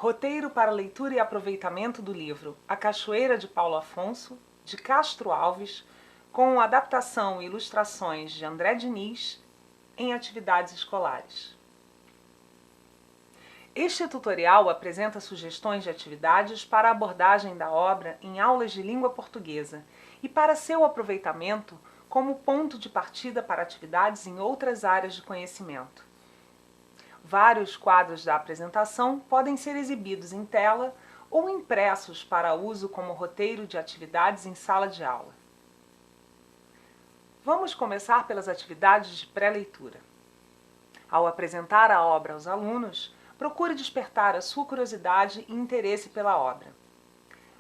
Roteiro para leitura e aproveitamento do livro A Cachoeira de Paulo Afonso, de Castro Alves, com adaptação e ilustrações de André Diniz, em atividades escolares. Este tutorial apresenta sugestões de atividades para a abordagem da obra em aulas de língua portuguesa e para seu aproveitamento como ponto de partida para atividades em outras áreas de conhecimento. Vários quadros da apresentação podem ser exibidos em tela ou impressos para uso como roteiro de atividades em sala de aula. Vamos começar pelas atividades de pré-leitura. Ao apresentar a obra aos alunos, procure despertar a sua curiosidade e interesse pela obra.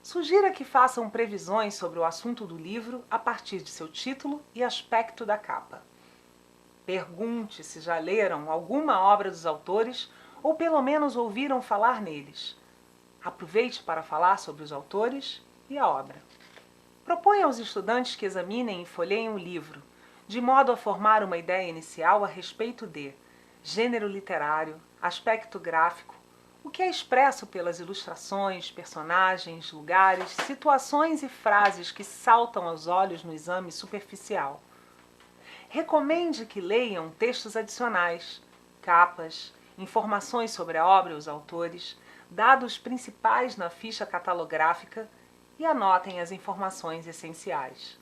Sugira que façam previsões sobre o assunto do livro a partir de seu título e aspecto da capa. Pergunte se já leram alguma obra dos autores ou pelo menos ouviram falar neles. Aproveite para falar sobre os autores e a obra. Proponha aos estudantes que examinem e folheiem o livro, de modo a formar uma ideia inicial a respeito de gênero literário, aspecto gráfico, o que é expresso pelas ilustrações, personagens, lugares, situações e frases que saltam aos olhos no exame superficial. Recomende que leiam textos adicionais, capas, informações sobre a obra e os autores, dados principais na ficha catalográfica e anotem as informações essenciais.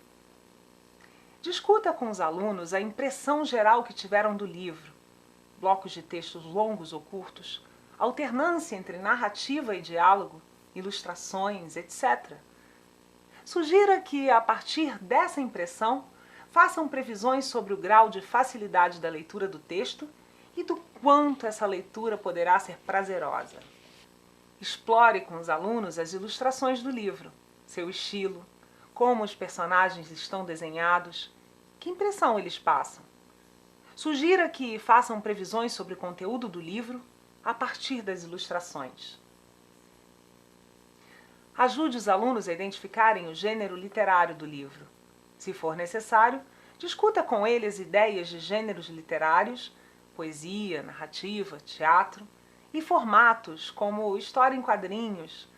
Discuta com os alunos a impressão geral que tiveram do livro, blocos de textos longos ou curtos, alternância entre narrativa e diálogo, ilustrações, etc. Sugira que, a partir dessa impressão, façam previsões sobre o grau de facilidade da leitura do texto e do quanto essa leitura poderá ser prazerosa. Explore com os alunos as ilustrações do livro, seu estilo, como os personagens estão desenhados, que impressão eles passam. Sugira que façam previsões sobre o conteúdo do livro a partir das ilustrações. Ajude os alunos a identificarem o gênero literário do livro. Se for necessário, discuta com eles ideias de gêneros literários, poesia, narrativa, teatro e formatos como história em quadrinhos.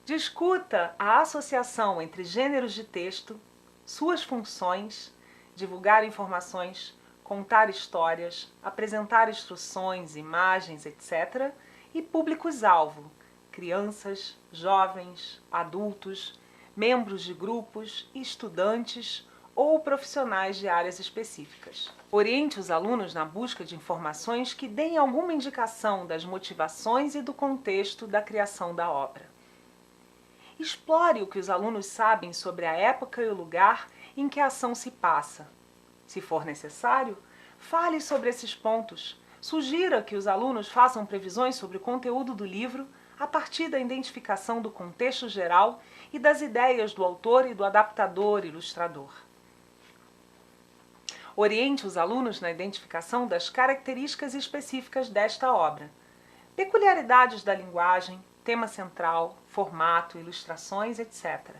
Discuta a associação entre gêneros de texto, suas funções, divulgar informações, contar histórias, apresentar instruções, imagens, etc. e públicos-alvo, crianças, jovens, adultos, membros de grupos, estudantes ou profissionais de áreas específicas. Oriente os alunos na busca de informações que deem alguma indicação das motivações e do contexto da criação da obra. Explore o que os alunos sabem sobre a época e o lugar em que a ação se passa. Se for necessário, fale sobre esses pontos. Sugira que os alunos façam previsões sobre o conteúdo do livro a partir da identificação do contexto geral e das ideias do autor e do adaptador ilustrador. Oriente os alunos na identificação das características específicas desta obra, peculiaridades da linguagem, tema central, formato, ilustrações, etc.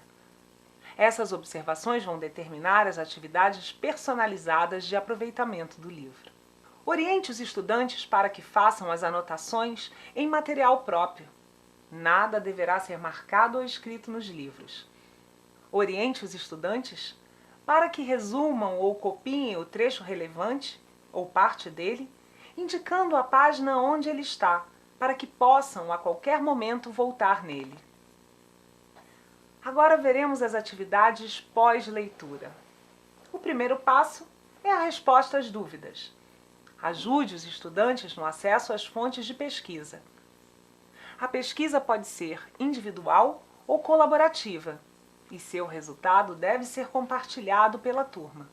Essas observações vão determinar as atividades personalizadas de aproveitamento do livro. Oriente os estudantes para que façam as anotações em material próprio. Nada deverá ser marcado ou escrito nos livros. Oriente os estudantes para que resumam ou copiem o trecho relevante, ou parte dele, indicando a página onde ele está, para que possam a qualquer momento voltar nele. Agora veremos as atividades pós-leitura. O primeiro passo é a resposta às dúvidas. Ajude os estudantes no acesso às fontes de pesquisa. A pesquisa pode ser individual ou colaborativa, e seu resultado deve ser compartilhado pela turma.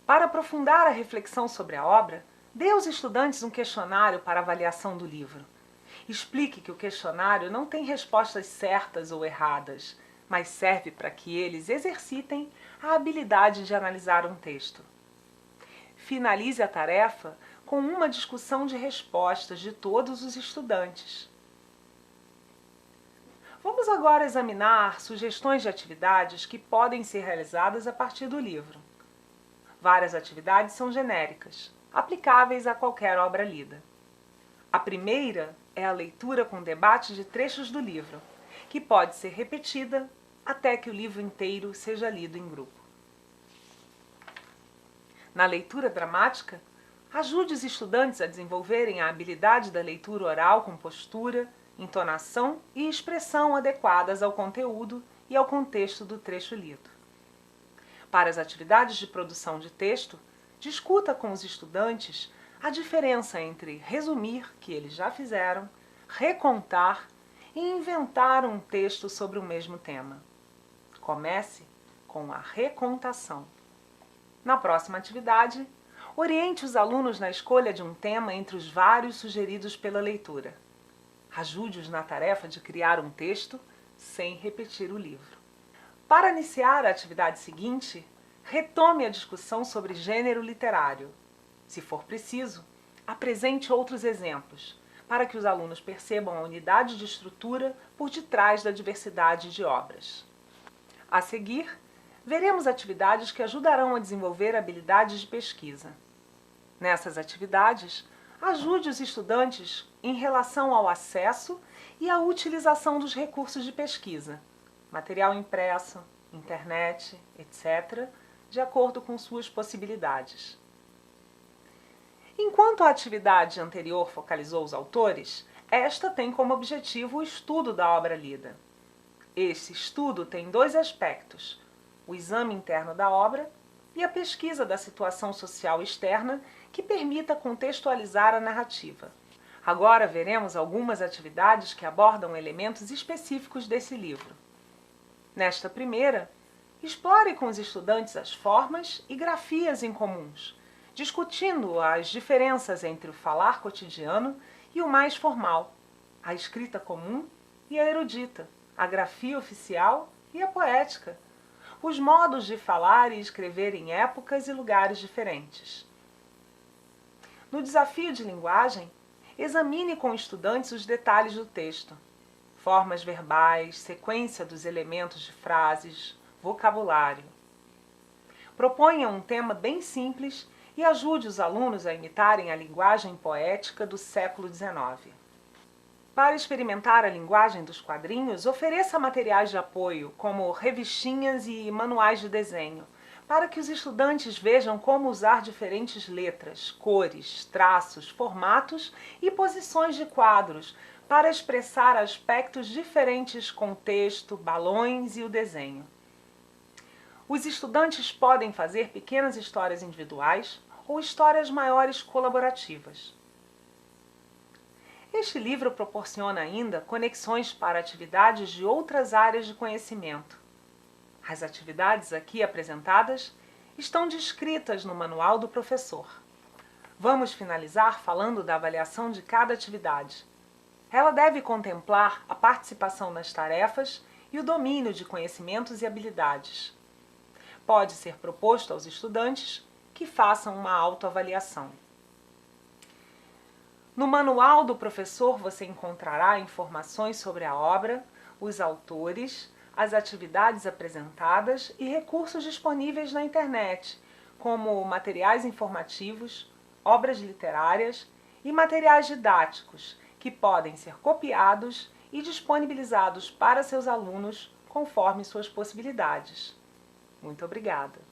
Para aprofundar a reflexão sobre a obra, dê aos estudantes um questionário para avaliação do livro. Explique que o questionário não tem respostas certas ou erradas, mas serve para que eles exercitem a habilidade de analisar um texto. Finalize a tarefa com uma discussão de respostas de todos os estudantes. Vamos agora examinar sugestões de atividades que podem ser realizadas a partir do livro. Várias atividades são genéricas, aplicáveis a qualquer obra lida. A primeira é a leitura com debate de trechos do livro, que pode ser repetida até que o livro inteiro seja lido em grupo. Na leitura dramática, ajude os estudantes a desenvolverem a habilidade da leitura oral com postura, entonação e expressão adequadas ao conteúdo e ao contexto do trecho lido. Para as atividades de produção de texto, discuta com os estudantes a diferença entre resumir, que eles já fizeram, recontar e inventar um texto sobre o mesmo tema. Comece com a recontação. Na próxima atividade, oriente os alunos na escolha de um tema entre os vários sugeridos pela leitura. Ajude-os na tarefa de criar um texto sem repetir o livro. Para iniciar a atividade seguinte, retome a discussão sobre gênero literário. Se for preciso, apresente outros exemplos, para que os alunos percebam a unidade de estrutura por detrás da diversidade de obras. A seguir, veremos atividades que ajudarão a desenvolver habilidades de pesquisa. Nessas atividades, ajude os estudantes em relação ao acesso e à utilização dos recursos de pesquisa, material impresso, internet, etc., de acordo com suas possibilidades. Enquanto a atividade anterior focalizou os autores, esta tem como objetivo o estudo da obra lida. Esse estudo tem dois aspectos: o exame interno da obra e a pesquisa da situação social externa que permita contextualizar a narrativa. Agora veremos algumas atividades que abordam elementos específicos desse livro. Nesta primeira, explore com os estudantes as formas e grafias incomuns, discutindo as diferenças entre o falar cotidiano e o mais formal, a escrita comum e a erudita, a grafia oficial e a poética, os modos de falar e escrever em épocas e lugares diferentes. No desafio de linguagem, examine com estudantes os detalhes do texto, formas verbais, sequência dos elementos de frases, vocabulário. Proponha um tema bem simples e ajude os alunos a imitarem a linguagem poética do século XIX. Para experimentar a linguagem dos quadrinhos, ofereça materiais de apoio, como revistinhas e manuais de desenho, para que os estudantes vejam como usar diferentes letras, cores, traços, formatos e posições de quadros para expressar aspectos diferentes com texto, balões e o desenho. Os estudantes podem fazer pequenas histórias individuais ou histórias maiores colaborativas. Este livro proporciona ainda conexões para atividades de outras áreas de conhecimento. As atividades aqui apresentadas estão descritas no manual do professor. Vamos finalizar falando da avaliação de cada atividade. Ela deve contemplar a participação nas tarefas e o domínio de conhecimentos e habilidades. Pode ser proposto aos estudantes que façam uma autoavaliação. No manual do professor você encontrará informações sobre a obra, os autores, as atividades apresentadas e recursos disponíveis na internet, como materiais informativos, obras literárias e materiais didáticos, que podem ser copiados e disponibilizados para seus alunos conforme suas possibilidades. Muito obrigada!